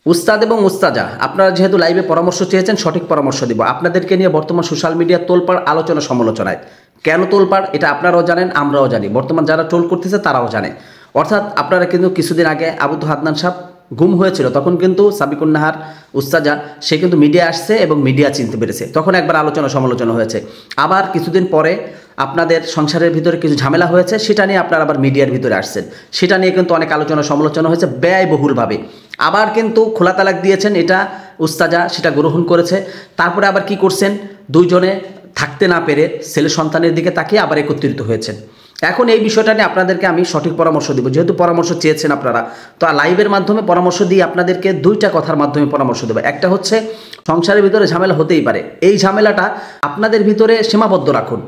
উস্তাদ এবং উস্তাজা, আপনারা যেহেতু লাইভে পরামর্শ চেয়েছেন, সঠিক পরামর্শ দিব। আপনাদেরকে নিয়ে বর্তমান সোশ্যাল মিডিয়া তোলপাড় আলোচনা সমালোচনায়। কেন তোলপাড় এটা আপনারাও জানেন, আমরাও জানি, বর্তমান যারা ট্রোল করতেছে তারাও জানে। অর্থাৎ আপনারা কিন্তু কিছুদিন আগে আবু তো হাদনান সাহেব গুম হয়েছিল, তখন কিন্তু সাবিকুন নাহার উস্তাজা সে কিন্তু মিডিয়া আসছে এবং মিডিয়া চিনতে পেরেছে, তখন একবার আলোচনা সমালোচনা হয়েছে। আবার কিছুদিন পরে আপনাদের সংসারের ভিতরে কিছু ঝামেলা হয়েছে, সেটা নিয়ে আপনারা আবার মিডিয়ার ভিতরে আসছেন, সেটা নিয়ে কিন্তু অনেক আলোচনা সমালোচনা হয়েছে ব্যয়বহুলভাবে। আবার কিন্তু খোলা তালাক দিয়েছেন, এটা উস্তাজা সেটা গ্রহণ করেছে। তারপরে আবার কি করছেন, দুইজনে থাকতে না পেরে ছেলে সন্তানের দিকে তাকিয়ে আবার একত্রিত হয়েছেন। এখন এই বিষয়টা নিয়ে আপনাদেরকে আমি সঠিক পরামর্শ দিব, যেহেতু পরামর্শ চেয়েছেন আপনারা, তো লাইভের মাধ্যমে পরামর্শ দিয়ে আপনাদেরকে দুইটা কথার মাধ্যমে পরামর্শ দেবো। একটা হচ্ছে, সংসারের ভিতরে ঝামেলা হতেই পারে, এই ঝামেলাটা আপনাদের ভিতরে সীমাবদ্ধ রাখুন।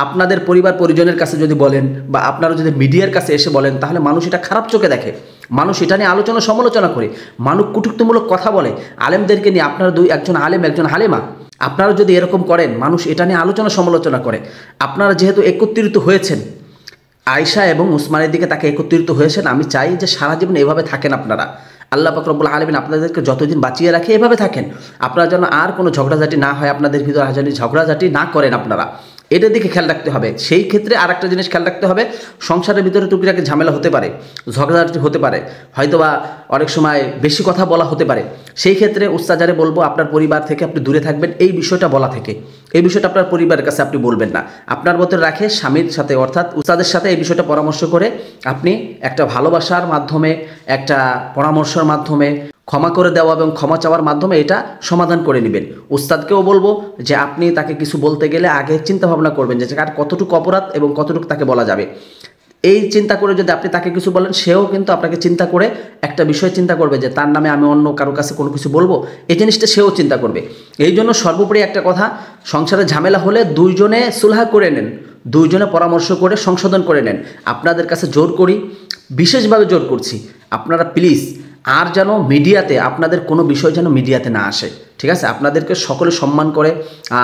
আপনাদের পরিবার পরিজনের কাছে যদি বলেন বা আপনারা যদি মিডিয়ার কাছে এসে বলেন, তাহলে মানুষ এটা খারাপ চোখে দেখে, মানুষ এটা নিয়ে আলোচনা সমালোচনা করে, মানুষ কটূক্তিমূলক কথা বলে আলেমদেরকে নিয়ে। আপনারা একজন আলেম একজন হালেমা, আপনারা যদি এরকম করেন, মানুষ এটা নিয়ে আলোচনা সমালোচনা করে। আপনারা যেহেতু একত্রিত হয়েছেন, আয়েশা এবং উসমানের দিকে তাকে একত্রিত হয়েছেন, আমি চাই যে সারা জীবন এভাবে থাকেন আপনারা। আল্লাহ পাক রব্বুল আলামিন আপনাদেরকে যতদিন বাঁচিয়ে রাখে এভাবে থাকেন, আপনারা যেন আর কোনো ঝগড়াঝাটি না হয়, আপনাদের ভিতরে যেন ঝগড়াঝাটি না করেন আপনারা, এটার দিকে খেয়াল রাখতে হবে। সেই ক্ষেত্রে আর একটা জিনিস খেয়াল রাখতে হবে, সংসারের ভিতরে টুকিটাকি ঝামেলা হতে পারে, ঝগড়াঝাটি হতে পারে, হয়তোবা অনেক সময় বেশি কথা বলা হতে পারে। সেই ক্ষেত্রে উস্তাজারে বলবো, আপনার পরিবার থেকে আপনি দূরে থাকবেন, এই বিষয়টা বলা থেকে, এই বিষয়টা আপনার পরিবারের কাছে আপনি বলবেন না। আপনার ভিতরে রাখে স্বামীর সাথে অর্থাৎ উস্তাদের সাথে এই বিষয়টা পরামর্শ করে আপনি একটা ভালোবাসার মাধ্যমে, একটা পরামর্শের মাধ্যমে, ক্ষমা করে দেওয়া এবং ক্ষমা চাওয়ার মাধ্যমে এটা সমাধান করে নেবেন। উস্তাদকেও বলবো যে আপনি তাকে কিছু বলতে গেলে আগে চিন্তা ভাবনা করবেন যে কার কতটুকু অপরাধ এবং কতটুকু তাকে বলা যাবে। এই চিন্তা করে যদি আপনি তাকে কিছু বলেন, সেও কিন্তু আপনাকে চিন্তা করে একটা বিষয় চিন্তা করবে যে তার নামে আমি অন্য কারো কাছে কোনো কিছু বলবো, এই জিনিসটা সেও চিন্তা করবে। এই জন্য সর্বোপরি একটা কথা, সংসারে ঝামেলা হলে দুইজনে সুলহা করে নেন, দুইজনে পরামর্শ করে সংশোধন করে নেন। আপনাদের কাছে জোর করি, বিশেষভাবে জোর করছি, আপনারা প্লিজ আর যেন মিডিয়াতে আপনাদের কোনো বিষয় যেন মিডিয়াতে না আসে, ঠিক আছে? আপনাদেরকে সকলে সম্মান করে,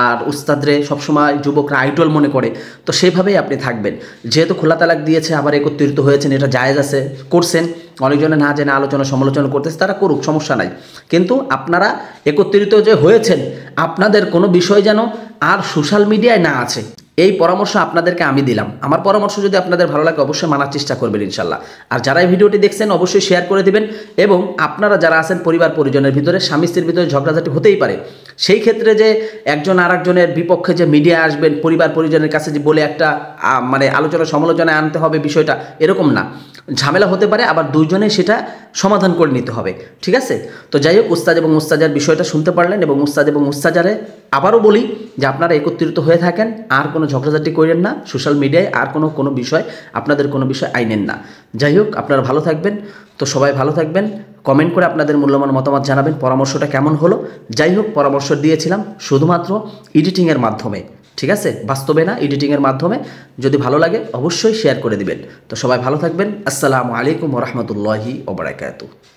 আর উস্তাদরে সবসময় যুবকরা আইডল মনে করে, তো সেইভাবেই আপনি থাকবেন। যেহেতু খোলা তালাক দিয়েছে, আবার একত্রিত হয়েছেন, এটা জায়েজ আছে, করছেন। অনেকজনে না জেনে আলোচনা সমালোচনা করতেছে, তারা করুক, সমস্যা নাই। কিন্তু আপনারা একত্রিত যে হয়েছেন, আপনাদের কোনো বিষয় যেন আর সোশ্যাল মিডিয়ায় না আছে, এই পরামর্শ আপনাদেরকে আমি দিলাম। আমার পরামর্শ যদি আপনাদের ভালো লাগে, অবশ্যই মানার চেষ্টা করবেন ইনশাল্লাহ। আর যারা এই ভিডিওটি দেখছেন, অবশ্যই শেয়ার করে দিবেন। এবং আপনারা যারা আছেন পরিবার পরিজনের ভিতরে, স্বামী স্ত্রীর ভিতরে ঝগড়াঝাটি হতেই পারে, সেই ক্ষেত্রে যে একজন আর একজনের বিপক্ষে যে মিডিয়া আসবেন, পরিবার পরিজনের কাছে যে বলে একটা মানে আলোচনা সমালোচনায় আনতে হবে, বিষয়টা এরকম না। ঝামেলা হতে পারে, আবার দুইজনে সেটা সমাধান করে নিতে হবে, ঠিক আছে? তো যাই হোক, উস্তাদ এবং উস্তাজার বিষয়টা শুনতে পারলেন, এবং উস্তাদ এবং উস্তাজারে আবারও বলি যে আপনারা একত্রিত হয়ে থাকেন, আর কোনো ঝগড়াঝাটি করেন না সোশ্যাল মিডিয়ায়, আর কোনো বিষয় আপনাদের কোনো বিষয় আইনেন না। যাই হোক, আপনারা ভালো থাকবেন। তো সবাই ভালো থাকবেন, কমেন্ট করে আপনাদের মূল্যবান মতামত জানাবেন, পরামর্শটা কেমন হলো। যাই হোক, পরামর্শ দিয়েছিলাম শুধুমাত্র এডিটিংয়ের মাধ্যমে, ঠিক আছে? বাস্তবে না, এডিটিংয়ের মাধ্যমে। যদি ভালো লাগে অবশ্যই শেয়ার করে দিবেন। তো সবাই ভালো থাকবেন। আসসালামু আলাইকুম ওয়া রাহমাতুল্লাহি ওয়া বারাকাতুহু।